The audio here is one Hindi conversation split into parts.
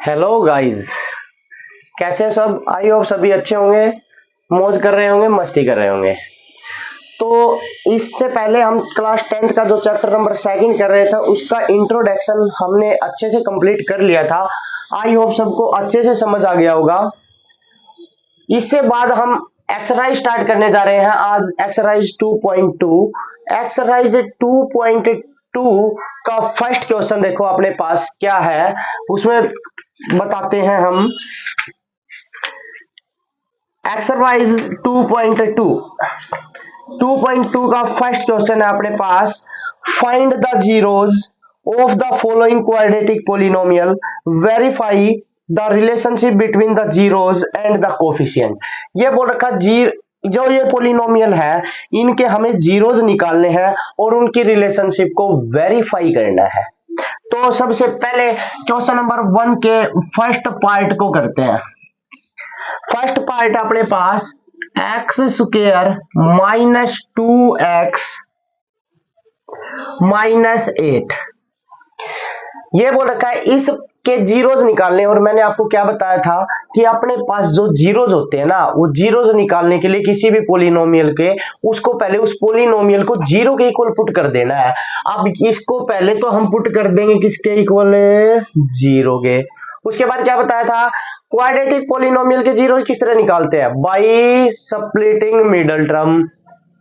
हेलो गाइस, कैसे हैं सब। आई होप सभी अच्छे होंगे, मौज कर रहे होंगे, मस्ती कर रहे होंगे। तो इससे पहले हम क्लास 10th का जो चैप्टर नंबर 2 कर रहे थे उसका इंट्रोडक्शन हमने अच्छे से कंप्लीट कर लिया था। आई होप सबको अच्छे से समझ आ गया होगा। इससे बाद हम एक्सरसाइज स्टार्ट करने जा रहे हैं आज। एक्सरसाइज 2.2। एक्सरसाइज 2.2 का फर्स्ट क्वेश्चन देखो अपने पास क्या है, उसमें बताते हैं हम। एक्सरसाइज 2.2 का फर्स्ट क्वेश्चन है अपने पास। Find the zeros of the following quadratic polynomial, verify the relationship between the zeros and the coefficient. ये बोल रखा जो ये पोलिनोमियल है इनके हमें जीरोज निकालने हैं और उनकी रिलेशनशिप को वेरीफाई करना है। तो सबसे पहले क्वेश्चन नंबर 1 के फर्स्ट पार्ट को करते हैं। फर्स्ट पार्ट अपने पास x square minus 2x minus 8 ये बोल रखा है, इसके जीरोज निकालने। और मैंने आपको क्या बताया था कि अपने पास जो जीरोज होते हैं ना, वो जीरोज निकालने के लिए किसी भी पोलिनोमियल के उसको पहले उस पोलिनोमियल को जीरो के इक्वल पुट कर देना है। अब इसको पहले तो हम पुट कर देंगे किसके इक्वल, जीरो के। उसके बाद क्या बताया था, क्वाड्रेटिक पोलिनोमियल के जीरो किस तरह निकालते हैं, by splitting middle term.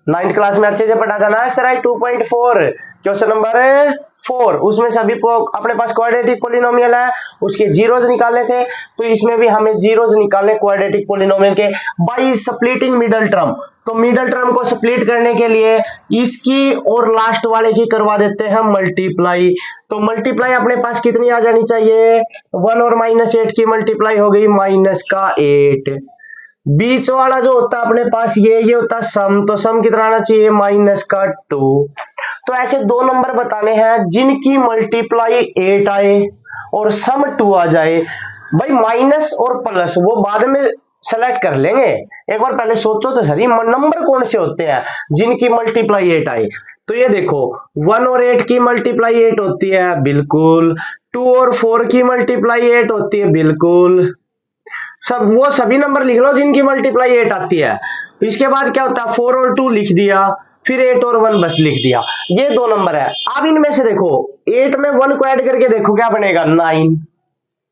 9th class में अच्छे से पढ़ा था ना। एक्सरसाइज 2.4 क्वेश्चन नंबर 4, उसमें सभी अपने पास क्वाड्रेटिक पोलिनोमियल है, उसके जीरोज निकालने थे। तो इसमें भी हमें जीरोज निकालने क्वाड्रेटिक पोलिनोमियल के बाई स्प्लिटिंग मिडल टर्म। तो मिडल टर्म को स्प्लिट करने के लिए इसकी और लास्ट वाले की करवा देते हैं मल्टीप्लाई। तो मल्टीप्लाई अपने पास कितनी आ जानी चाहिए, 1 और -8 की मल्टीप्लाई हो गई माइनस का 8। बीच वाला जो होता है अपने पास ये होता सम। तो सम कितना आना चाहिए, माइनस का 2। तो ऐसे दो नंबर बताने हैं जिनकी मल्टीप्लाई 8 आए और सम 2 आ जाए। भाई माइनस और प्लस वो बाद में सेलेक्ट कर लेंगे, एक बार पहले सोचो तो सही नंबर कौन से होते हैं जिनकी मल्टीप्लाई 8 आई। तो ये देखो 1 और 8 की मल्टीप्लाई 8 होती है, बिल्कुल। 2 और 4 की मल्टीप्लाई 8 होती है, बिल्कुल। वो सभी नंबर लिख लो जिनकी मल्टीप्लाई 8 आती है। इसके बाद क्या होता है, 4 और 2 लिख दिया, फिर 8 और 1 बस लिख दिया। ये दो नंबर है। अब इनमें से देखो 8 में 1 को ऐड करके देखो क्या बनेगा, 9।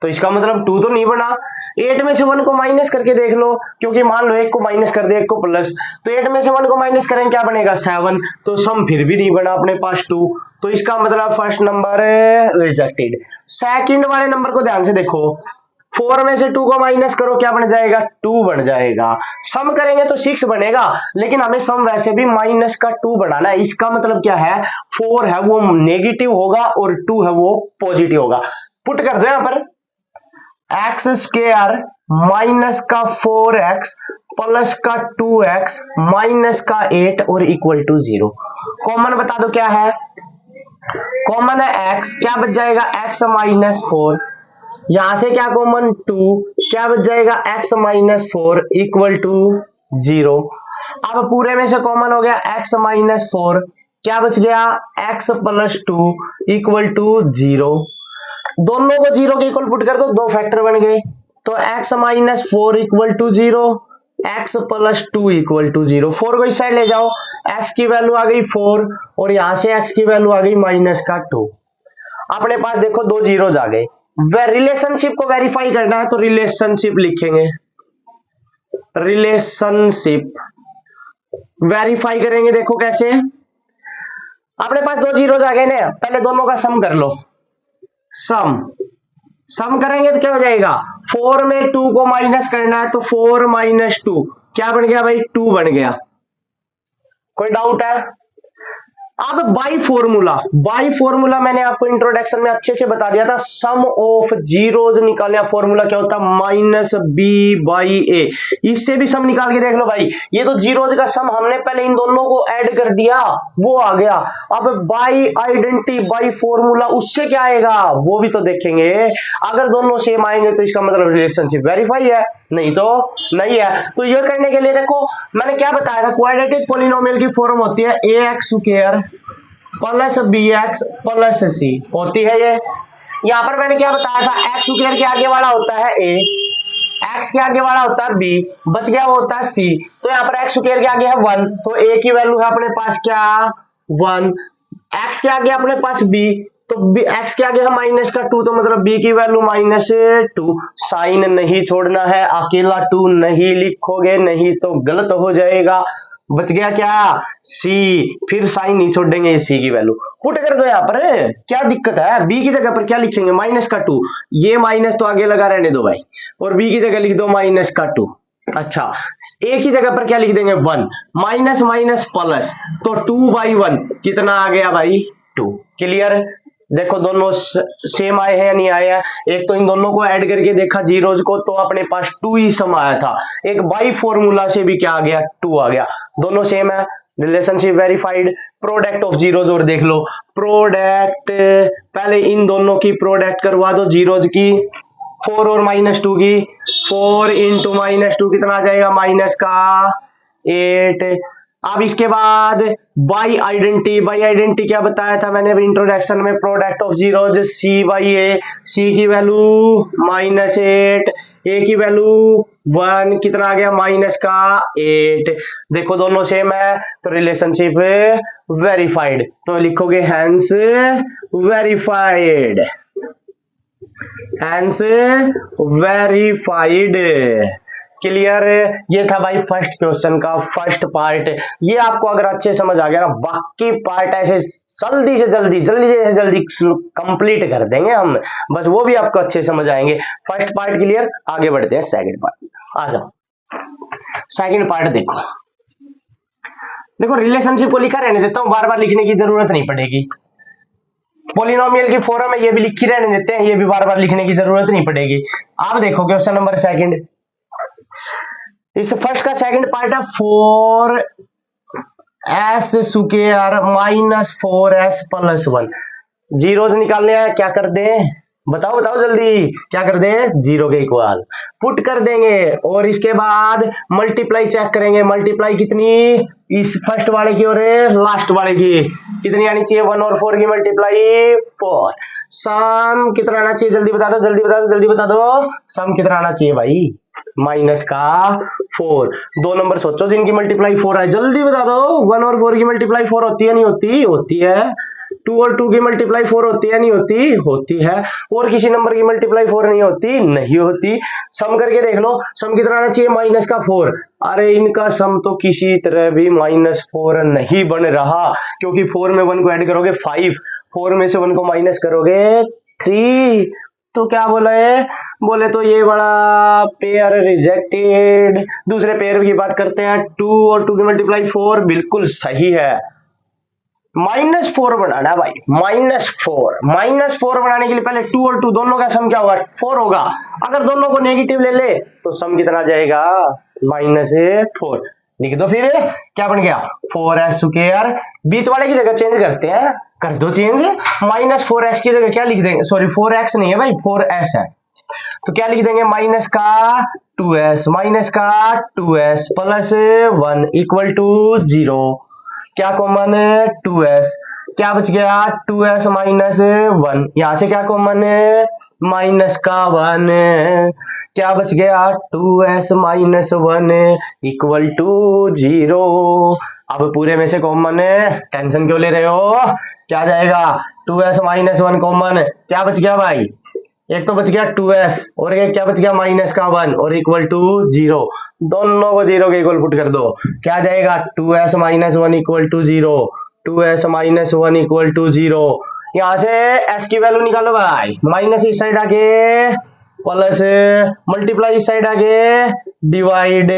तो इसका मतलब 2 तो नहीं बना। 8 में से 1 को माइनस करके देख लो, क्योंकि मान लो 1 को माइनस कर दे 1 को प्लस, तो 8 में से 1 को माइनस करें क्या बनेगा, 7। तो सम फिर भी नहीं बना अपने पास 2। तो इसका मतलब फर्स्ट नंबर रिजेक्टेड। सेकंड वाले नंबर को ध्यान से देखो, 4 में से 2 को माइनस करो क्या बन जाएगा, 2 बन जाएगा। सम करेंगे तो 6 बनेगा, लेकिन हमें सम वैसे भी माइनस का 2 बनाना है। इसका मतलब क्या है, 4 है वो नेगेटिव होगा और 2 है वो पॉजिटिव होगा। पुट कर दो यहां पर, एक्स स्क्वायर माइनस का 4x प्लस का 2x माइनस का 8 और इक्वल टू 0। कॉमन बता दो क्या है, कॉमन है x, क्या बच जाएगा x माइनस 4। यहां से क्या कॉमन, 2, क्या बच जाएगा x माइनस 4 इक्वल टू 0। अब पूरे में से कॉमन हो गया x माइनस 4, क्या बच गया x प्लस 2 इक्वल टू 0। दोनों को 0 के इक्वल पुट कर दो, दो फैक्टर बन गए। तो x minus 4 equal to 0, x plus 2 equal to 0। 4 को इस साइड ले जाओ, x की वैल्यू आ गई 4 और यहां से x की वैल्यू आ गई माइनस का 2। अपने पास देखो दो जीरोज आ गए। रिलेशनशिप को वेरीफाई करना है तो रिलेशनशिप लिखेंगे, रिलेशनशिप वेरीफाई करेंगे। देखो कैसे, अपने पास दो जीरोज आ गए ना, पहले दोनों का सम कर लो। सम करेंगे तो क्या हो जाएगा, 4 में 2 को माइनस करना है तो 4 माइनस 2 क्या बन गया भाई, 2 बन गया। कोई डाउट है। अब बाई फॉर्मूला मैंने आपको इंट्रोडक्शन में अच्छे से बता दिया था। सम ऑफ जीरोज निकालने का फॉर्मूला क्या होता है, माइनस बी बाई ए। इससे भी सम निकाल के देख लो भाई। ये तो जीरोज का सम हमने पहले इन दोनों को ऐड कर दिया, वो आ गया। अब बाई आइडेंटिटी बाई फॉर्मूला, उससे क्या आएगा वो भी तो देखेंगे। अगर दोनों सेम आएंगे तो इसका मतलब रिलेशनशिप वेरीफाई है, नहीं तो नहीं है। तो ये करने के लिए देखो मैंने क्या बताया था, क्वाड्रेटिक पोलिनोमियल की फॉर्म होती है ax square plus bx plus c होती है ये। यहाँ पर मैंने क्या बताया था, एक्स स्क्वायर के आगे वाला होता है ए, एक्स के आगे वाला होता है बी, बच गया वो होता है सी। तो यहाँ पर एक्स स्क्वायर के आगे है 1, तो ए की वैल्यू है अपने पास क्या 1। एक्स के आगे अपने पास बी, तो एक्स के आगे है माइनस का 2, तो मतलब बी की वैल्यू -2। साइन नहीं छोड़ना है, अकेला 2 नहीं लिखोगे, नहीं तो गलत हो जाएगा। बच गया क्या सी, फिर साइन नहीं छोड़ेंगे सी की वैल्यू। पुट कर दो यहाँ पर, क्या दिक्कत है, बी की जगह पर क्या लिखेंगे -2, ये माइनस तो आगे लगा रहने दो भाई, और बी की जगह लिख दो -2। अच्छा, ए की जगह पर क्या लिख देंगे 1, माइनस माइनस प्लस, तो 2/1 कितना आ गया भाई 2। क्लियर। देखो दोनों सेम आए हैं या नहीं आए हैं, एक तो इन दोनों को ऐड करके देखा जीरोज को, तो अपने पास 2 ही सम आया था। एक बाई फॉर्मूला से भी क्या आ गया 2 आ गया, दोनों सेम है, relationship verified. Product of zeros और देख लो, प्रोडक्ट पहले इन दोनों की प्रोडक्ट करवा दो जीरोज की, 4 और -2 की, 4 इंटू -2 कितना आ जाएगा माइनस का 8। अब इसके बाद बाई आइडेंटिटी क्या बताया था मैंने इंट्रोडक्शन में, product of zeros C/A, C की वैल्यू -8, A की वैल्यू 1, कितना आ गया माइनस का 8। देखो दोनों सेम है, तो रिलेशनशिप वेरीफाइड, तो लिखोगे hence verified, hence verified. Clear. ये था भाई फर्स्ट क्वेश्चन का फर्स्ट पार्ट। ये आपको अगर अच्छे समझ आ गया ना, बाकी पार्ट ऐसे जल्दी से जल्दी कंप्लीट कर देंगे हम, बस वो भी आपको अच्छे समझ आएंगे। फर्स्ट पार्ट क्लियर, आगे बढ़ते हैं सेकंड पार्ट। आ जाओ सेकंड पार्ट। देखो रिलेशनशिप को लिखा रहने देता हूं, बार बार लिखने की जरूरत नहीं पड़ेगी। पॉलिनोमियल की फॉर्म है, ये भी लिखी रहने देते हैं, ये भी बार बार लिखने की जरूरत नहीं पड़ेगी। आप देखो क्वेश्चन नंबर सेकंड, इस फर्स्ट का सेकंड पार्ट है 4s स्क्वायर -4s + 1। जीरोज निकालने हैं, क्या कर दे बताओ जल्दी, क्या कर दे 0 के इक्वल पुट कर देंगे, और इसके बाद मल्टीप्लाई चेक करेंगे। मल्टीप्लाई कितनी, इस फर्स्ट वाले की और लास्ट वाले की कितनी आनी चाहिए, 1 और 4 की मल्टीप्लाई 4। सम कितना आना चाहिए जल्दी बता दो, सम कितना आना चाहिए भाई माइनस का 4। 2 नंबर सोचो जिनकी मल्टीप्लाई 4 है, जल्दी बता दो। 1 और 4 की मल्टीप्लाई 4 होती है नहीं होती, होती है। 2 और 2 की मल्टीप्लाई 4 होती है नहीं होती, होती है। और किसी नंबर की मल्टीप्लाई 4 नहीं होती, नहीं होती। सम करके देख लो, सम कितना आना चाहिए माइनस का 4। अरे इनका सम तो किसी तरह भी -4 नहीं बन रहा, क्योंकि 4 में 1 को ऐड करोगे 5, 4 में से 1 को माइनस करोगे 3। तो क्या बोला है, बोले तो ये बड़ा पेयर रिजेक्टेड। दूसरे पेयर की बात करते हैं, 2 और 2 की मल्टीप्लाई 4 बिल्कुल सही है। -4 बनाना है भाई, -4 बनाने के लिए पहले 2 और 2 दोनों का सम क्या होगा 4 होगा। अगर दोनों को नेगेटिव ले ले तो सम कितना जाएगा -4। लिख दो फिर, क्या बन गया 4s स्क्वायर, बीच वाले की जगह चेंज करते हैं, कर दो चेंज। -4x की जगह क्या लिख देंगे, सॉरी 4x नहीं है भाई 4s है, तो क्या लिख देंगे माइनस का 2s + 1 = 0। क्या कॉमन 2s, क्या बच गया 2s - 1, यहां से क्या कॉमन माइनस का 1, क्या बच गया 2s - 1 = 0। अब पूरे में से कॉमन, टेंशन क्यों ले रहे हो, क्या जाएगा 2s - 1 कॉमन, क्या बच गया भाई, एक तो बच गया 2s और एक क्या बच गया माइनस का 1 और = 0। दोनों को 0 के इक्वल पुट कर दो, क्या जाएगा 2s - 1 = 0, 2s - 1 = 0। यहां से s की वैल्यू निकालो भाई, माइनस इस साइड आगे प्लस, मल्टीप्लाई इस साइड आगे डिवाइड।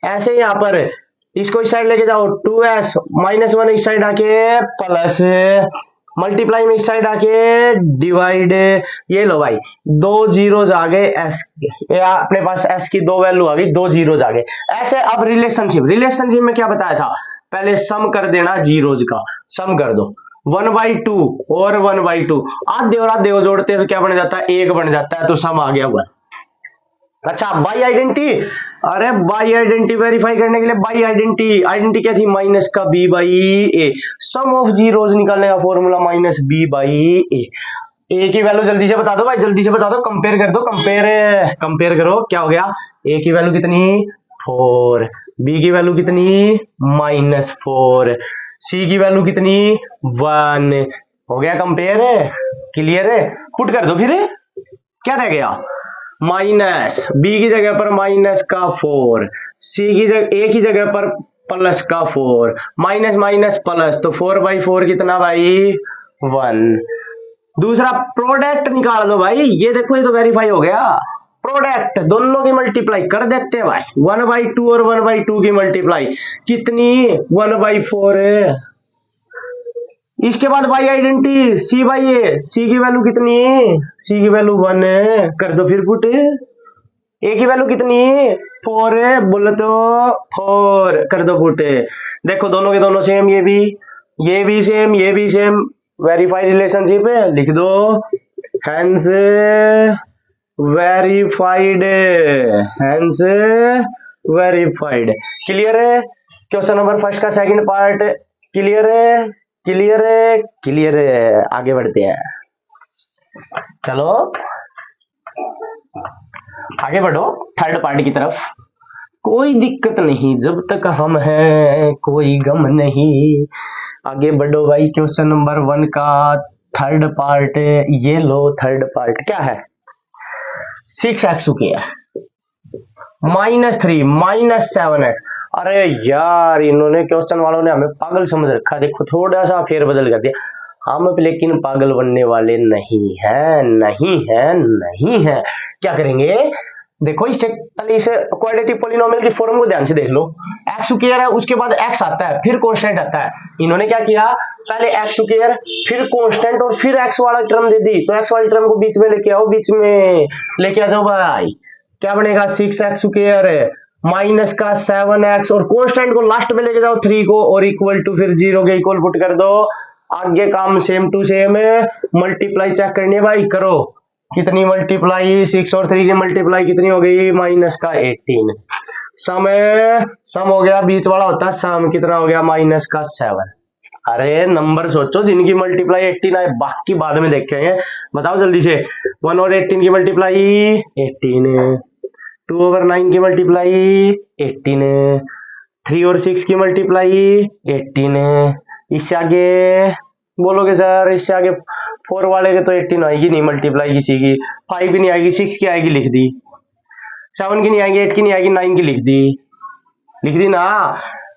ऐसे यहाँ पर इसको इस साइड लेके जाओ, 2s - 1 इस साइड आके प्लस, मल्टीप्लाई में इस साइड आके डिवाइड। ये लो भाई 2 जीरोज आ गए s के, या अपने पास s की 2 वैल्यू आ गई, 2 जीरोज आ गए ऐसे। अब रिलेशनशिप में क्या बताया था, पहले सम कर देना जीरोज का, सम कर दो 1/2 और 1/2, आधे और आधे को जोड़ते हैं तो क्या बन जाता है 1 बन जाता है, तो सम आ गया हुआ। अच्छा बाई आइडेंटिटी, अरे बाई आइडेंटिटी वेरीफाई करने के लिए बाई आइडेंटिटी क्या थी माइनस का b/a, सम ऑफ जीरोज निकालने का फॉर्मूला -b/a। ए की वैल्यू जल्दी से बता दो भाई, जल्दी से बता दो, कंपेयर कर दो, कंपेयर करो। क्या हो गया, ए की वैल्यू कितनी 4, बी की वैल्यू कितनी -4, सी की वैल्यू कितनी 1। हो गया कंपेयर, क्लियर है। पुट कर दो फिर, क्या रह गया, माइनस बी की जगह पर माइनस का 4, सी की जगह ए की जगह पर प्लस का 4, माइनस माइनस प्लस, तो 4/4 कितना भाई 1। दूसरा प्रोडक्ट निकाल दो भाई, ये देखो ये तो वेरीफाई हो गया। प्रोडक्ट दोनों की मल्टीप्लाई कर देते हैं भाई, 1/2 और 1/2 की मल्टीप्लाई कितनी 1/4 है। इसके बाद बाई आइडेंटिटी सी बाई ए, सी की वैल्यू कितनी, सी की वैल्यू 1 है, कर दो फिर पुट। ए की वैल्यू कितनी 4 है, बोले तो 4, कर दो पुट। देखो दोनों के दोनों सेम, ये भी सेम, ये भी सेम, वेरीफाई रिलेशनशिप लिख दो, hence verified, hence verified. Clear है, क्वेश्चन नंबर फर्स्ट का सेकंड पार्ट क्लियर है, क्लियर है, क्लियर है। आगे बढ़ते हैं, चलो आगे बढ़ो थर्ड पार्ट की तरफ। कोई दिक्कत नहीं जब तक हम हैं, कोई गम नहीं। आगे बढ़ो भाई, क्वेश्चन नंबर 1 का थर्ड पार्ट, ये लो थर्ड पार्ट क्या है, 6x किया -3 -7x। अरे यार इन्होंने क्वेश्चन वालों ने हमें पागल समझ रखा, देखो थोड़ा सा फेरबदल कर दिया। हम लेकिन पागल बनने वाले नहीं है, नहीं है, नहीं है। क्या करेंगे, देखो इससे पहले इसे क्वाड्रेटिक पॉलिनोमियल की फॉर्म को ध्यान से देख लो। एक्स स्क्वायर है, उसके बाद एक्स आता है, फिर कांस्टेंट आता है। इन्होंने क्या किया, पहले एक्स स्क्वायर, फिर कांस्टेंट और फिर एक्स वाला टर्म दे दी, तो एक्स वाली टर्म को बीच में लेके आओ, बीच में लेके आ जाओ भाई। क्या बनेगा 6x स्क्वायर माइनस का 7x, और कांस्टेंट को लास्ट में लेके जाओ 3 को, और इक्वल टू फिर 0 के इक्वल पुट कर दो। आगे काम सेम टू सेम है, मल्टीप्लाई चेक करनी है भाई, करो कितनी मल्टीप्लाई, 6 और 3 की मल्टीप्लाई कितनी हो गई माइनस का 18। सम सम हो गया, बीच वाला होता है सम, कितना हो गया माइनस का 7। अरे नंबर सोचो जिनकी मल्टीप्लाई 18 है, बाकी बाद में देखेंगे, बताओ जल्दी से। 1 और 18 की मल्टीप्लाई 18, 2/9 की मल्टीप्लाई 18, 3 और 6 की मल्टीप्लाई 18। इससे आगे बोलोगे सर, इससे आगे 4 वाले के तो 18 आएगी नहीं मल्टीप्लाई किसी की, 5 की नहीं आएगी, 6 की आएगी लिख दी, 7 की नहीं आएगी, 8 की नहीं आएगी, 9 की लिख दी ना।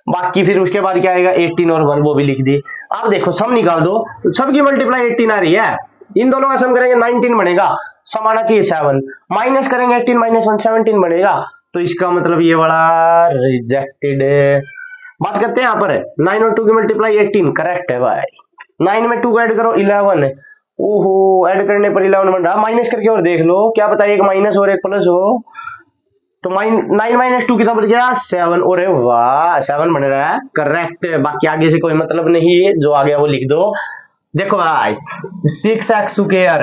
बाकी फिर उसके बाद क्या आएगा 18 और 1, वो भी लिख दी। अब देखो सम निकाल दो, सबकी मल्टीप्लाई 18 आ रही है, इन दोनों का सम करेंगे 19 बनेगा, सम आना चाहिए 7, माइनस करेंगे 18 - 1 17 बनेगा, तो इसका मतलब ये वाला रिजेक्टेड है। बात करते हैं यहाँ पर 9 और 2 की मल्टीप्लाई 18, करेक्ट है भाई। 9 में 2 को ऐड करो 11, ओहो ऐड करने पर 11 बन रहा, माइनस करके और देख लो, क्या पता एक माइनस और एक प्लस हो, तो 9 - 2 कितना बच गया 7, और वाह 7 बन रहा है, करेक्ट। बाकी आगे से कोई मतलब नहीं है, जो आ गया वो लिख दो। देखो भाई 6x स्क्वायर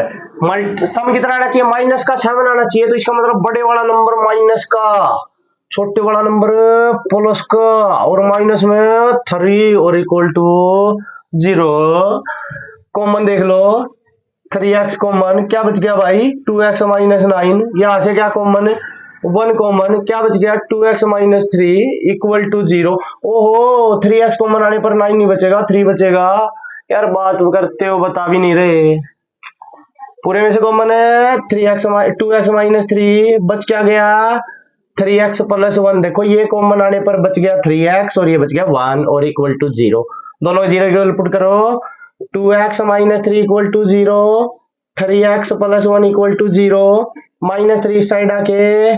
सम कितना आना चाहिए माइनस का 7 आना चाहिए, तो इसका मतलब बड़े वाला नंबर माइनस का, छोटे वाला नंबर प्लस का, और माइनस में 3 और इक्वल टू 0। कॉमन देख लो 3x कॉमन, क्या बच गया भाई 2x - 9, यहां से क्या कॉमन 1 कॉमन, क्या बच गया 2x - 3 इक्वल टू 0। ओहो 3x कॉमन आने पर 9 नहीं बचेगा, 3 बचेगा। यार बात करते हो बता भी नहीं रहे, पूरे में से कॉमन है 2x - 3, बच क्या गया 3x + 1। देखो ये कॉमन आने पर बच गया 3x, और ये बच गया 1 और इक्वल टू 0, दोनों 0 इक्वल पुट करो, 2x - 3 equal to 0, 3x + 1 equal to 0, -3 इस साइड आके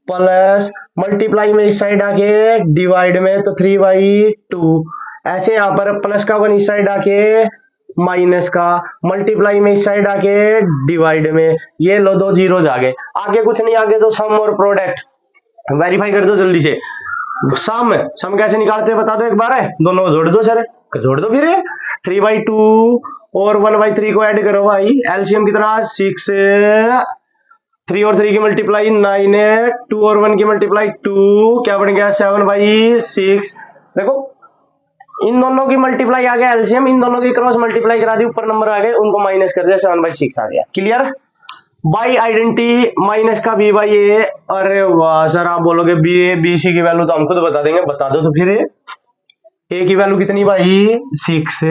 प्लस, मल्टीप्लाई में इस साइड आके डिवाइड में, तो 3/2। ऐसे यहाँ पर प्लस का 1 इस साइड आके माइनस का, मल्टीप्लाई में इस साइड आके डिवाइड में, ये लो 2 जीरोज आ गए। आगे कुछ नहीं, आगे तो सम और प्रोडक्ट वेरीफाई कर दो जल्दी से। सम कैसे निकालते हैं बता दो एक बार है, दोनों जोड़ दो सर, जोड़ दो फिर 3/2 और 1/3 को ऐड करो भाई, एलसीएम कितना 6, 3 और 3 की मल्टीप्लाई 9 है, 2 और 1 की मल्टीप्लाई 2, क्या बन गया 7/6। देखो इन दोनों की मल्टीप्लाई आ गया एलसीएम, इन दोनों की क्रॉस मल्टीप्लाई करा दी, ऊपर नंबर आ गए, उनको माइनस कर दिया, 7/6 आ गया। क्लियर। बाई आइडेंटिटी माइनस का बी बाई ए। अरे वाह सर, आप बोलोगे बी ए बी सी की वैल्यू तो हम खुद बता देंगे, बता दो तो फिर। ए की वैल्यू कितनी भाई 6।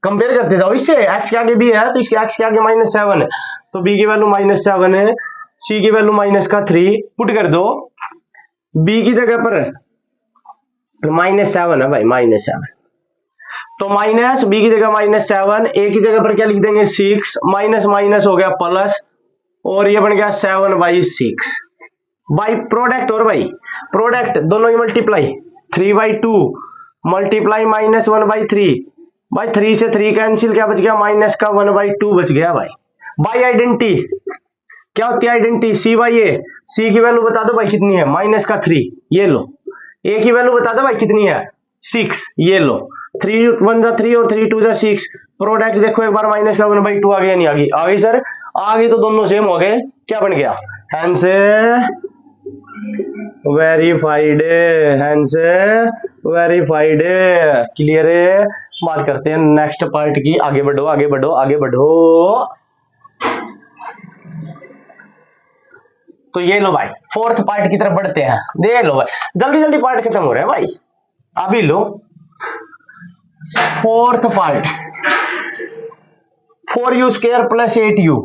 कंपेयर करते जाओ इससे, एक्स के आगे बी है तो इसके एक्स के आगे -7 है, तो बी की वैल्यू -7 है, सी की वैल्यू -3 पुट कर दो। बी की जगह पर -7 है भाई, -7, तो माइनस, बी की जगह -7, ए की जगह पर क्या लिख देंगे 6, माइनस माइनस हो गया प्लस, और ये बन गया 7/6 बाई प्रोडक्ट। और भाई प्रोडक्ट दोनों की मल्टीप्लाई 3/2 मल्टीप्लाई -1/3 भाई, 3 से 3 कैंसिल, क्या बच गया माइनस का 1/2 बच गया भाई। बाई आइडेंटिटी क्या होती है आइडेंटिटी, सी बाई ए, सी की वैल्यू बता दो भाई कितनी है -3, ये लो। ए की वैल्यू बता दो भाई कितनी है 6, ये लो। 3 1 जा 3 और 3 2 जा 6। प्रोडक्ट देखो एक बार -1/2 आ गया, नहीं आ गई, आ गई सर, आ गई, तो दोनों सेम हो गए, क्या बन गया hence verified, hence verified. Clear है। बात करते हैं नेक्स्ट पार्ट की, आगे बढ़ो आगे बढ़ो आगे बढ़ो। तो ये लो भाई, फोर्थ पार्ट की तरफ बढ़ते हैं। दे लो भाई, जल्दी जल्दी पार्ट खत्म हो रहा है भाई, अभी लो फोर्थ पार्ट। 4u² + 8u।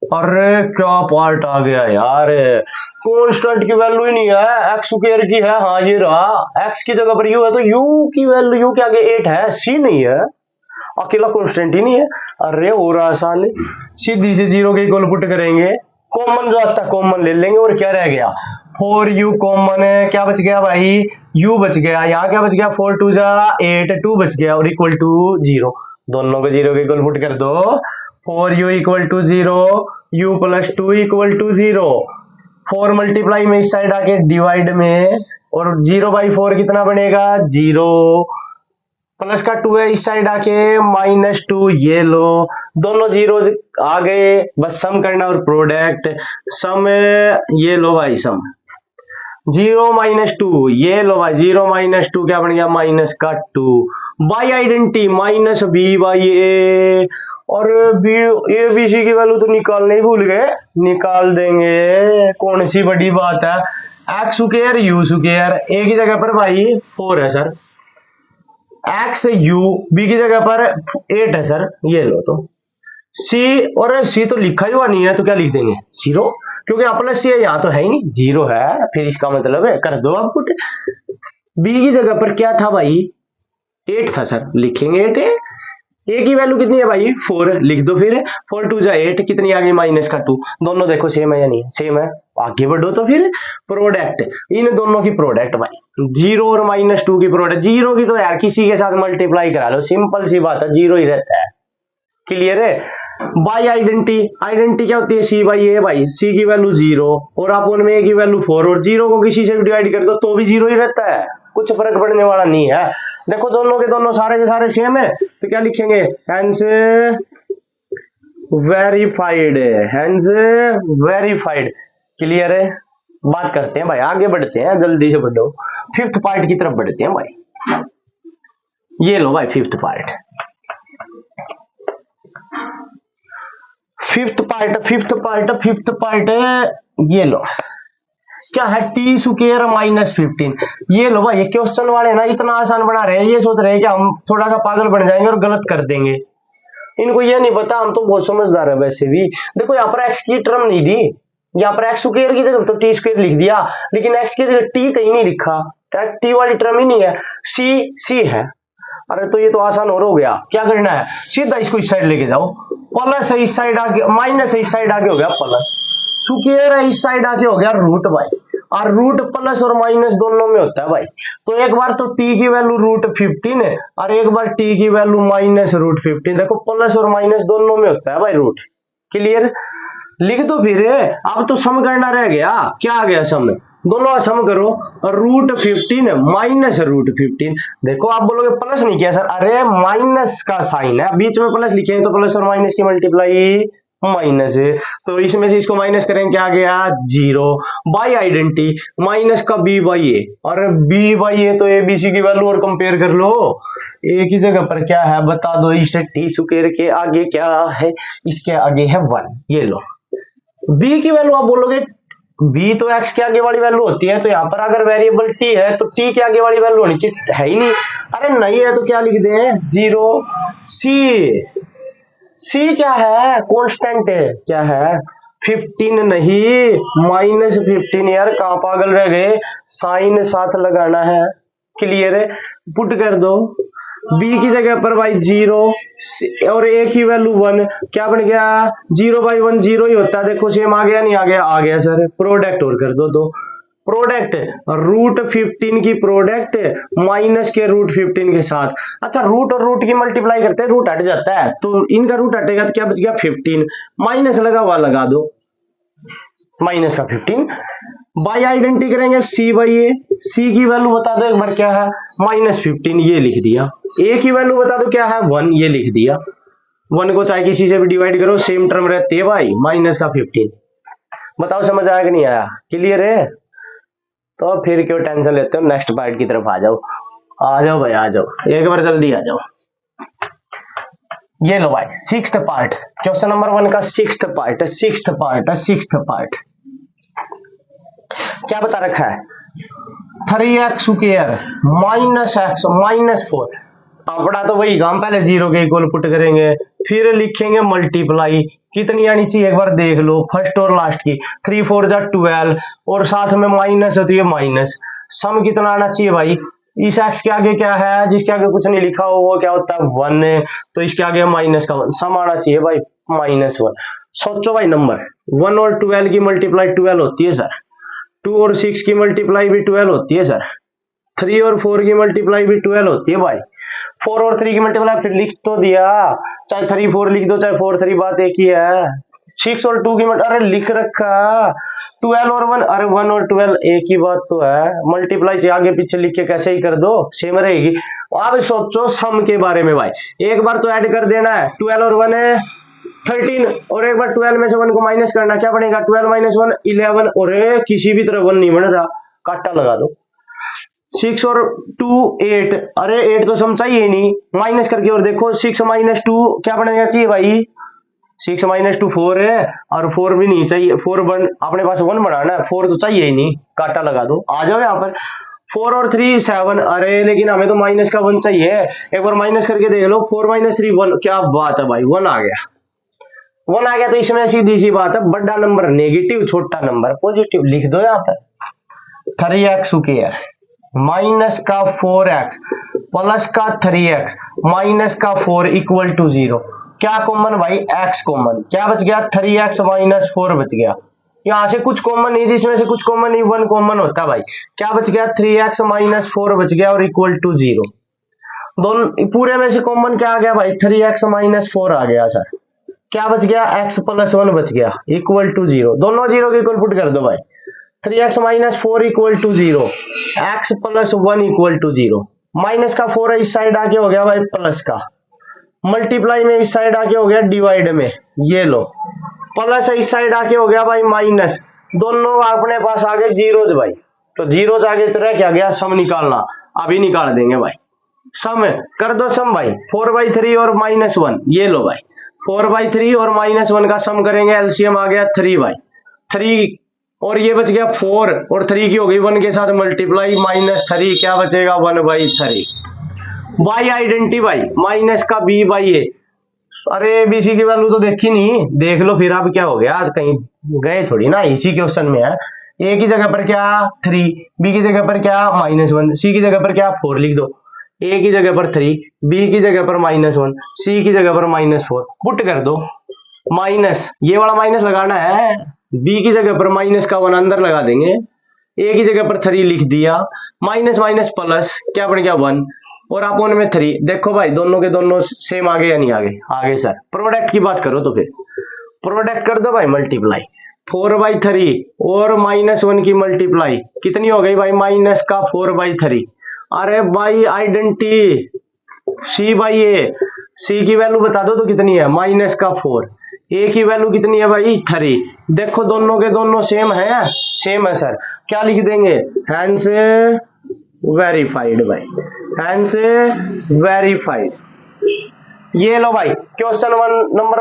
अरे क्या पार्ट आ गया यार, कांस्टेंट की वैल्यू ही नहीं है, x² की है, हाँ ये रहा, x की जगह पर u है, तो u की वैल्यू, u के आगे 8 है, c नहीं है, अकेला कांस्टेंट ही नहीं है। अरे हो रहा आसान, सीधी से 0 के इक्वल पुट करेंगे, कॉमन जो आता है कॉमन ले लेंगे, और क्या रह गया 4u कॉमन है, क्या बच गया भाई u बच गया, यहाँ क्या बच गया 4 2 जा 8, 2 बच गया, और इक्वल टू 0, दोनों को 0 के इक्वल पुट कर दो। 4u = 0, u + 2 = 0। 4 मल्टीप्लाई में इस साइड आके डिवाइड में, और 0/4 कितना बनेगा 0, प्लस का 2 है इस साइड आके -2, ये लो, दोनों जीरोज आ गए, बस सम करना और प्रोडक्ट सम, ये लो भाई सम 0 - 2, ये लो भाई 0 - 2 क्या बन गया -2 बाई आइडेंटिटी -b/a। और बी ए बी सी की वैल्यू तो निकालने ही भूल गए, निकाल देंगे, कौन सी बड़ी बात है, x² u², ए की जगह पर भाई 4 है सर, x u, बी की जगह पर 8 है सर, ये लो, तो c, और c तो लिखा ही हुआ नहीं है, तो क्या लिख देंगे 0, क्योंकि प्लस c है, यहाँ तो है ही नहीं, 0 है, फिर इसका मतलब है कर दो आप पुट। b की जगह पर क्या था भाई 8 था सर, लिखेंगे 8 है। a की वैल्यू कितनी है भाई 4, लिख दो फिर, 4 2 जा 8, कितनी आ गई -2, दोनों देखो सेम है या नहीं, सेम है, आगे बढ़ो। तो फिर प्रोडक्ट, इन दोनों की प्रोडक्ट भाई 0 और -2 की प्रोडक्ट, 0 की तो यार किसी के साथ मल्टीप्लाई करा लो, सिंपल सी बात है, 0 ही रहता है। क्लियर है। बाई आइडेंटिटी क्या होती है c/a भाई, c की वैल्यू 0, और आप उनमें a की वैल्यू 4, और 0 को किसी से भी डिवाइड कर दो तो भी 0 ही रहता है, कुछ फर्क पड़ने वाला नहीं है। देखो दोनों के दोनों सारे के सारे सेम है, तो क्या लिखेंगे hence verified, hence verified. Clear है। बात करते हैं भाई, आगे बढ़ते हैं, जल्दी से बढ़ो, फिफ्थ पार्ट की तरफ बढ़ते हैं भाई। ये लो भाई फिफ्थ पार्ट, फिफ्थ पार्ट ये लो, क्या है t² -15। ये लो भाई, ये क्वेश्चन वाले ना इतना आसान बना रहे हैं, ये सोच रहे हैं कि हम थोड़ा सा पागल बन जाएंगे और गलत कर देंगे, इनको ये नहीं पता हम तो बहुत समझदार है वैसे भी। देखो यहाँ पर x की टर्म नहीं दी, यहाँ पर x² की जगह तो t² लिख दिया, लेकिन x की जगह t कहीं नहीं लिखा, t वाली टर्म ही नहीं है, c है। अरे तो ये तो आसान और हो गया, क्या करना है सीधा इसको इस साइड लेके जाओ, प्लस है इस साइड आगे, माइनस है इस साइड आगे हो गया प्लस, स्क्वायर है इस साइड आगे हो गया रूट भाई, और रूट प्लस और माइनस दोनों में होता है भाई। तो एक बार तो t की वैल्यू √15 है, और एक बार t की वैल्यू -√15, देखो प्लस और माइनस दोनों में होता है भाई रूट। क्लियर। लिख दो फिर, अब तो सम करना रह गया, क्या आ गया सम, दोनों सम करो, √15 -√15। देखो आप बोलोगे प्लस नहीं किया सर, अरे माइनस का साइन है, बीच में प्लस लिखे हैं तो प्लस और माइनस की मल्टीप्लाई माइनस है, तो इसमें से इसको माइनस करेंगे क्या आ गया 0 बाई आइडेंटिटी माइनस का बी बाई ए, और बी बाई ए तो ए बी सी की वैल्यू और कंपेयर कर लो, ए की जगह पर क्या है बता दो, इसे टी स्क्वायर के आगे क्या है, इसके आगे है 1, ये लो। बी की वैल्यू आप बोलोगे बी तो एक्स के आगे वाली वैल्यू होती है, तो यहाँ पर अगर वेरिएबल टी है तो टी के आगे वाली वैल्यू होनी चाहिए, है ही नहीं, अरे नहीं है तो क्या लिख दें 0 सी, सी क्या है कांस्टेंट है, क्या है 15 नहीं -15 यार, कहां पागल रह गए, साइन साथ लगाना है, क्लियर है, पुट कर दो b की जगह पर भाई 0 और a की वैल्यू 1, क्या बन गया 0 बाई 1 0 ही होता है, देखो सेम आ गया नहीं आ गया, आ गया सर, प्रोडक्ट और कर दो, तो प्रोडक्ट रूट 15 की प्रोडक्ट माइनस के रूट 15 के साथ, अच्छा रूट और रूट की मल्टीप्लाई करते हैं, रूट हट जाता है, तो इनका रूट हटेगा तो क्या बच गया 15, माइनस लगा हुआ लगा दो, माइनस का 15 बाई आइडेंटिटी करेंगे सी बाई ए, सी की वैल्यू बता दो एक बार क्या है -15, ये लिख दिया, ए की वैल्यू बता दो क्या है 1, ये लिख दिया, 1 को चाहे किसी से भी डिवाइड करो सेम टर्म रहते हैं भाई, माइनस का 15, बताओ समझ आया कि नहीं आया, क्लियर है, तो फिर क्यों टेंशन लेते हो, नेक्स्ट पार्ट की तरफ आ जाओ भाई, आ जाओ एक बार जल्दी आ जाओ, ये लो भाई 6th पार्ट, क्वेश्चन नंबर 1 का 6th पार्ट क्या बता रखा है 3x स्क्वायर -x -4, अपना तो वही काम, पहले 0 के इक्वल पुट करेंगे, फिर लिखेंगे मल्टीप्लाई, कितनी आनी चाहिए एक बार देख लो, फर्स्ट और लास्ट की, 3 4 जा 12, और साथ में माइनस होती है माइनस, सम कितना आना चाहिए भाई, इस x के आगे क्या है, जिसके आगे कुछ नहीं लिखा हो वो क्या होता है 1, तो इसके आगे माइनस का 1, सम आना चाहिए भाई -1, सोचो भाई नंबर 1 और 12 की मल्टीप्लाई 12 होती है सर, 2 और 6 की मल्टीप्लाई भी 12 होती है सर, 3 और 4 की मल्टीप्लाई भी 12 होती है भाई, 4 और 3 की मल्टीप्लाई फिर लिख तो दिया, चाहे 3 4 लिख दो चाहे 4 3, बात एक ही है, 6 और 2 की अरे लिख रखा, 12 और 1, अरे 1 और 12 एक ही बात तो है, मल्टीप्लाई आगे पीछे लिख के कैसे ही कर दो सेम रहेगी, अब सोचो सम के बारे में भाई, एक बार तो ऐड कर देना है, 12 और 1 है 13, और एक बार 12 में से 1 को माइनस करना, क्या बनेगा 12 - 1 11, और किसी भी तरह 1 नहीं बन रहा, काटा लगा दो, 6 और 2 8, अरे 8 तो सम चाहिए नहीं, माइनस करके और देखो 6 - 2 क्या बनना चाहिए भाई, 6 - 2 4 है, और 4 भी नहीं चाहिए, 4 1 अपने पास 1 बनाना है, 4 तो चाहिए ही नहीं, काटा लगा दो, आ जाओ यहाँ पर 4 और 3 7, अरे लेकिन हमें तो माइनस का 1 चाहिए, एक बार माइनस करके देख लो, 4 - 3 1, क्या बात है भाई 1 आ गया, 1 आ गया, तो इसमें सीधी सी बात है, बड़ा नंबर नेगेटिव, छोटा नंबर पॉजिटिव, लिख दो यहाँ पर 3x स्क्वायर माइनस का 4x प्लस का 3x माइनस का 4 इक्वल टू 0, क्या कॉमन भाई x कॉमन, क्या बच गया 3x - 4 बच गया, यहां से कुछ कॉमन नहीं, जिसमें से कुछ कॉमन नहीं 1 कॉमन होता भाई, क्या बच गया 3x - 4 बच गया, और इक्वल टू 0, दोनों पूरे में से कॉमन क्या आ गया भाई 3x - 4 आ गया सर, क्या बच गया x + 1 बच गया, इक्वल टू 0, दोनों 0 के इक्वल पुट कर दो भाई, 3x - 4 equal to 0, x + 1 equal to 0, minus का 4 इस साइड आके हो गया भाई प्लस का, मल्टीप्लाई में इस साइड आके हो गया डिवाइड में, ये लो प्लस इस साइड आके हो गया भाई माइनस, दोनों अपने पास आ गए जीरोज भाई, तो जीरोज आगे तो रह क्या गया, सम निकालना, अभी निकाल देंगे भाई, सम कर दो सम भाई, 4/3 और -1, ये लो भाई 4/3 और -1 का सम करेंगे, एलसीएम आ गया 3 भाई 3, और ये बच गया 4 और 3 की हो गई 1 के साथ मल्टीप्लाई, -3 क्या बचेगा 1/3, बाई आइडेंटिटी भाई माइनस का b/a, अरे bc की वैल्यू तो देखी नहीं, देख लो फिर, अब क्या हो गया कहीं गए थोड़ी ना, इसी क्वेश्चन में है, a की जगह पर क्या 3, b की जगह पर क्या -1, c की जगह पर क्या 4 लिख दो, a की जगह पर 3, b की जगह पर -1, c की जगह पर -4, पुट कर दो, माइनस ये वाला माइनस लगाना है, b की जगह पर माइनस का 1 अंदर लगा देंगे, a की जगह पर 3 लिख दिया, माइनस माइनस प्लस क्या बन गया 1, और अपोन में 3, देखो भाई दोनों के दोनों सेम आगे या नहीं आगे, आगे सर, प्रोडक्ट की बात करो तो फिर प्रोडक्ट कर दो भाई, मल्टीप्लाई 4/3 और -1 की मल्टीप्लाई कितनी हो गई भाई, माइनस का 4/3, अरे भाई आइडेंटिटी c/a, c की वैल्यू बता दो तो कितनी है, माइनस का 4, ए की वैल्यू कितनी है भाई 3। देखो दोनों के दोनों सेम है सर, क्या लिख देंगे हैंस वेरीफाइड भाई, हैंस वेरीफाइड। ये लो भाई क्वेश्चन नंबर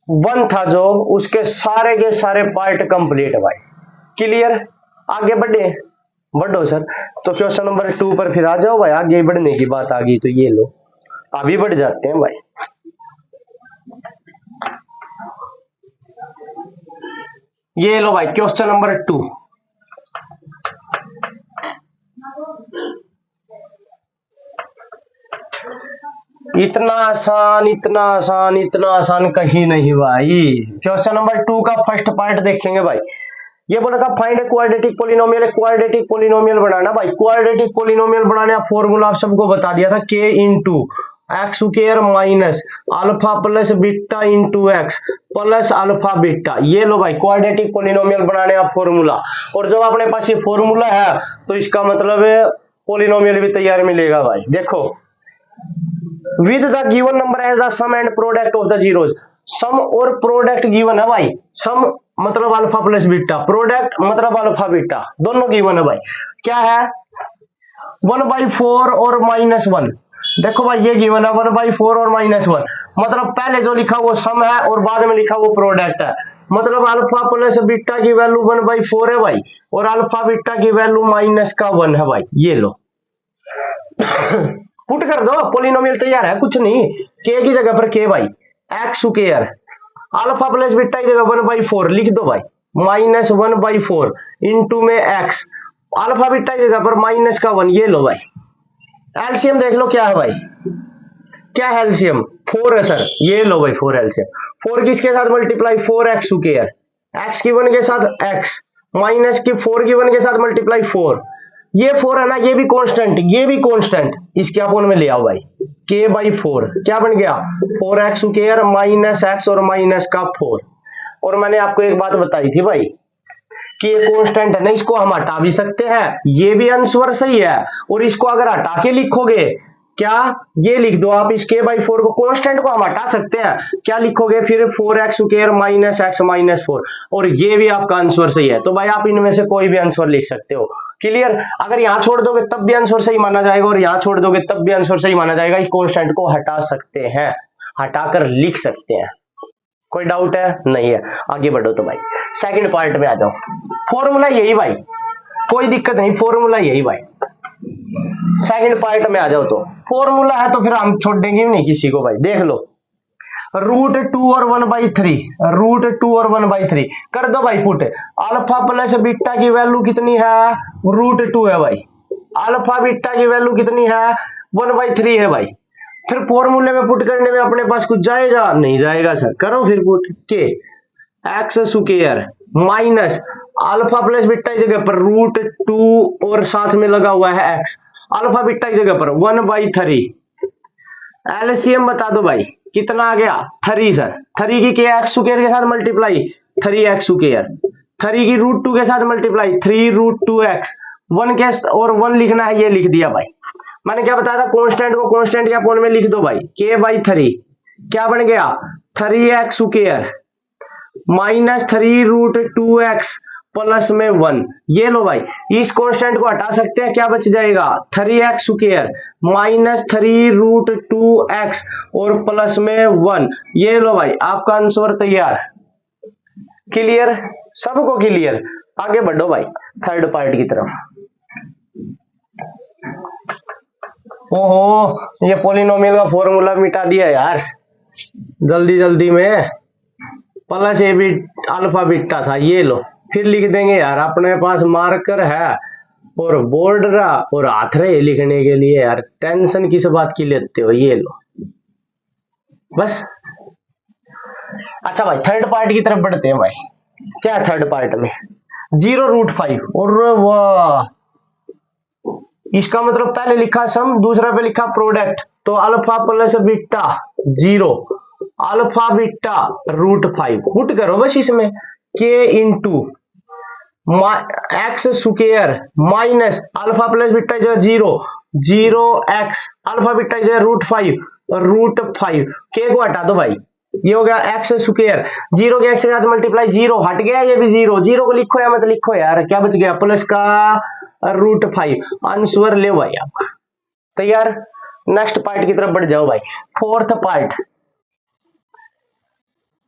1 था जो, उसके सारे के सारे पार्ट कंप्लीट है भाई। क्लियर, आगे बढ़ो सर। तो क्वेश्चन नंबर 2 पर फिर आ जाओ भाई, आगे बढ़ने की बात आ गई तो ये लो अभी बढ़ जाते हैं भाई। ये लो भाई क्वेश्चन नंबर 2। इतना आसान कहीं नहीं भाई। क्वेश्चन नंबर 2 का फर्स्ट पार्ट देखेंगे भाई। ये बोला था find a quadratic polynomial. Quadratic polynomial बनाना भाई। क्वाड्रेटिक पोलिनोमियल बनाने का फॉर्मूला आप सबको बता दिया था, k into x square minus alpha plus beta into x plus alpha beta. ये लो भाई क्वाड्रेटिक पोलिनोमियल बनाने का फॉर्मूला। और जब अपने पास ये फॉर्मूला है तो इसका मतलब है पोलिनोमियल भी तैयार मिलेगा भाई। देखो with the given number as the sum and product of the zeros। सम और प्रोडक्ट गिवन है भाई। सम मतलब अल्फा प्लस बीटा, प्रोडक्ट मतलब अल्फा बीटा, दोनों गिवन है भाई। क्या है 1/4 और -1। देखो भाई ये गिवन है 1/4 और -1, मतलब पहले जो लिखा वो सम है और बाद में लिखा वो प्रोडक्ट है। मतलब अल्फा प्लस बीटा की वैल्यू 1/4 है भाई और अल्फा बीटा की वैल्यू -1 है भाई। ये लो पुट कर दो, पोलिनोमियल तैयार है, कुछ नहीं। के की जगह पर के भाई x square, alpha plus beta की जगह 1/4 लिख दो भाई, -1/4 इंटू में एक्स, अल्फा बीटा की जगह पर -1। ये लो भाई एलसीएम देख लो क्या है भाई, क्या है एलसीएम 4 है सर। ये लो भाई 4 एलसीएम। 4 किसके साथ मल्टीप्लाई 4x स्क्वायर, एक्स की 1 के साथ x माइनस की 4 की 1 के साथ मल्टीप्लाई 4। ये 4 है ना, ये भी कांस्टेंट, ये भी कांस्टेंट, इसके अपोन में ले आओ भाई k/4 क्या बन गया 4x स्क्वायर माइनस x और माइनस का 4। और मैंने आपको एक बात बताई थी भाई कि ये कांस्टेंट है ना, इसको हम हटा भी सकते हैं, ये भी आंसर सही है। और इसको अगर हटा के लिखोगे क्या, ये लिख दो आप, इस k/4 को कांस्टेंट को हम हटा सकते हैं, क्या लिखोगे फिर 4x square minus x minus 4। और ये भी आपका आंसर सही है। तो भाई आप इनमें से कोई भी आंसर लिख सकते हो। क्लियर, अगर यहां छोड़ दोगे तब भी आंसर सही माना जाएगा और यहां छोड़ दोगे तब भी आंसर सही माना जाएगा। इस कांस्टेंट को हटा सकते हैं, हटाकर लिख सकते हैं। कोई डाउट है? नहीं है। आगे बढ़ो तो भाई सेकंड पार्ट में आ जाओ। फॉर्मूला यही भाई, कोई दिक्कत नहीं, फॉर्मूला यही भाई। सेकंड पार्ट में आ जाओ तो फॉर्मूला है तो फिर हम छोड़ेंगे नहीं किसी को भाई। देख लो √2 और 1/3, √2 और 1/3 कर दो भाई पुट। अल्फा प्लस बीटा की वैल्यू कितनी है √2 है भाई, अल्फा बीटा की वैल्यू कितनी है 1/3 है भाई। फिर फॉर्मूले में पुट करने में अपने पास कुछ जाएगा? नहीं जाएगा सर। करो फिर पुट के x square minus alpha plus beta की जगह पर √2 और साथ में लगा हुआ है एक्स, अल्फा बीटा की जगह पर 1/3। एलसीएम बता दो भाई कितना आ गया 3 सर। 3 की के एक्स स्क्वायर के साथ मल्टीप्लाई 3x स्क्वायर, 3 की √2 के साथ मल्टीप्लाई 3√2x, 1 के और 1 लिखना है, ये लिख दिया भाई। मैंने क्या बताया था, कांस्टेंट को कांस्टेंट के अपोन में लिख दो भाई, k/3 क्या बन गया 3x square minus 3√2x plus में 1। ये लो भाई इस कांस्टेंट को हटा सकते हैं, क्या बच जाएगा 3x स्क्वायर माइनस 3√2x और प्लस में 1। ये लो भाई आपका आंसर तैयार। क्लियर, सबको क्लियर। आगे बढ़ो भाई थर्ड पार्ट की तरफ। ओहो ये पोलिनोमियल का फॉर्मूला मिटा दिया यार जल्दी जल्दी में, प्लस ए भी अल्फा बीटा था। ये लो फिर लिख देंगे यार, अपने पास मार्कर है और बोर्ड रहा और हाथ रहे लिखने के लिए यार, टेंशन किस बात की लेते हो। ये लो बस। अच्छा भाई थर्ड पार्ट की तरफ बढ़ते हैं भाई। क्या थर्ड पार्ट में 0√5 और वाह, इसका मतलब पहले लिखा सम, दूसरा पे लिखा प्रोडक्ट, तो alpha plus beta 0, alpha beta √5 put करो बस इसमें, k into x square minus alpha plus beta जो 0 x अल्फा बीटा जो √5 के को हटा दो भाई, ये हो गया एक्स स्क्वायर, जीरो के एक्स के साथ मल्टीप्लाई, जीरो हट गया, ये भी जीरो, जीरो को लिखो या मत लिखो यार, क्या बच गया प्लस का √5, आंसर ले भाई आपका तैयार। नेक्स्ट पार्ट की तरफ बढ़ जाओ भाई। फोर्थ पार्ट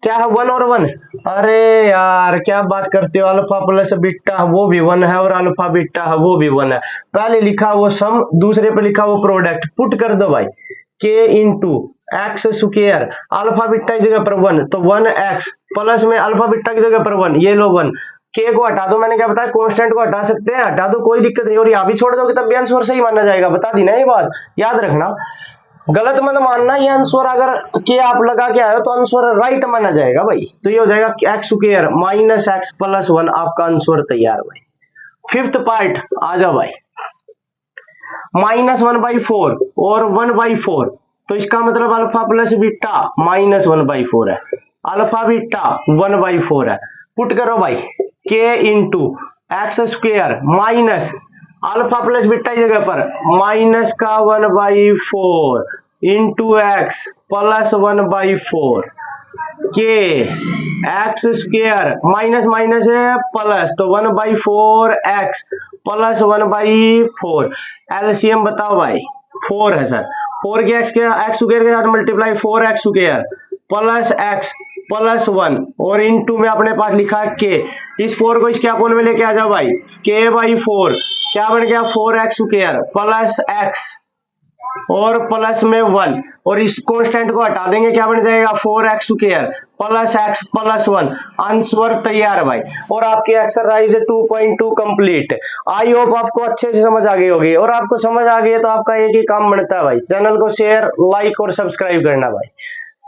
क्या है, 1 और 1। अरे यार क्या बात करते हो, अल्फा प्लस बीटा वो भी 1 है और अल्फा बीटा है वो भी 1 है। पहले लिखा वो सम, दूसरे पे लिखा वो प्रोडक्ट, पुट कर दो भाई, k into x square, alpha beta की जगह पर 1 तो 1x प्लस में अल्फा बीटा की जगह पर 1, ये लो 1, k को हटा दो, मैंने क्या बताया कांस्टेंट को हटा सकते हैं, हटा दो कोई दिक्कत नहीं, और यहाँ भी छोड़ दोगे तब भी आंसर सही माना जाएगा, बता दी ना ये बात, याद रखना, गलत मत मानना, ये आंसर अगर के आप लगा के आए हो तो आंसर राइट माना जाएगा भाई। तो ये हो जाएगा x square minus x plus 1, आपका आंसर तैयार भाई। फिफ्थ पार्ट आ जाओ भाई, -1/4 और 1/4, तो इसका मतलब अल्फा प्लस बीटा -1/4 है, अल्फा बीटा 1/4 है, पुट करो भाई k into x square minus alpha plus beta की जगह पर माइनस का 1/4 इंटू एक्स प्लस 1/4 के एक्स स्क्वायर माइनस माइनस है प्लस, तो 1/4 एक्स प्लस 1/4, एलसीएम बताओ भाई 4 है सर, 4 के एक्स स्क्वायर के साथ multiply 4x square plus x plus 1 और इंटू में अपने पास लिखा है के, इस 4 को इसके अपोन में लेके आ जाओ भाई, k/4 क्या बन गया 4x स्क्वायर प्लस एक्स और प्लस में 1 और इस कांस्टेंट को हटा देंगे, क्या बन जाएगा 4x square plus x plus 1, answer तैयार भाई। और आपकी एक्सरसाइज 2.2 कंप्लीट। आई होप आपको अच्छे से समझ आ गई होगी, और आपको समझ आ गई है तो आपका एक ही काम बनता है भाई, चैनल को शेयर लाइक और सब्सक्राइब करना भाई।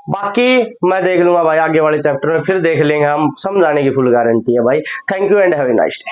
बाकी मैं देख लूंगा भाई आगे वाले चैप्टर में, फिर देख लेंगे हम, समझाने की फुल गारंटी है भाई। Thank you and have a nice day.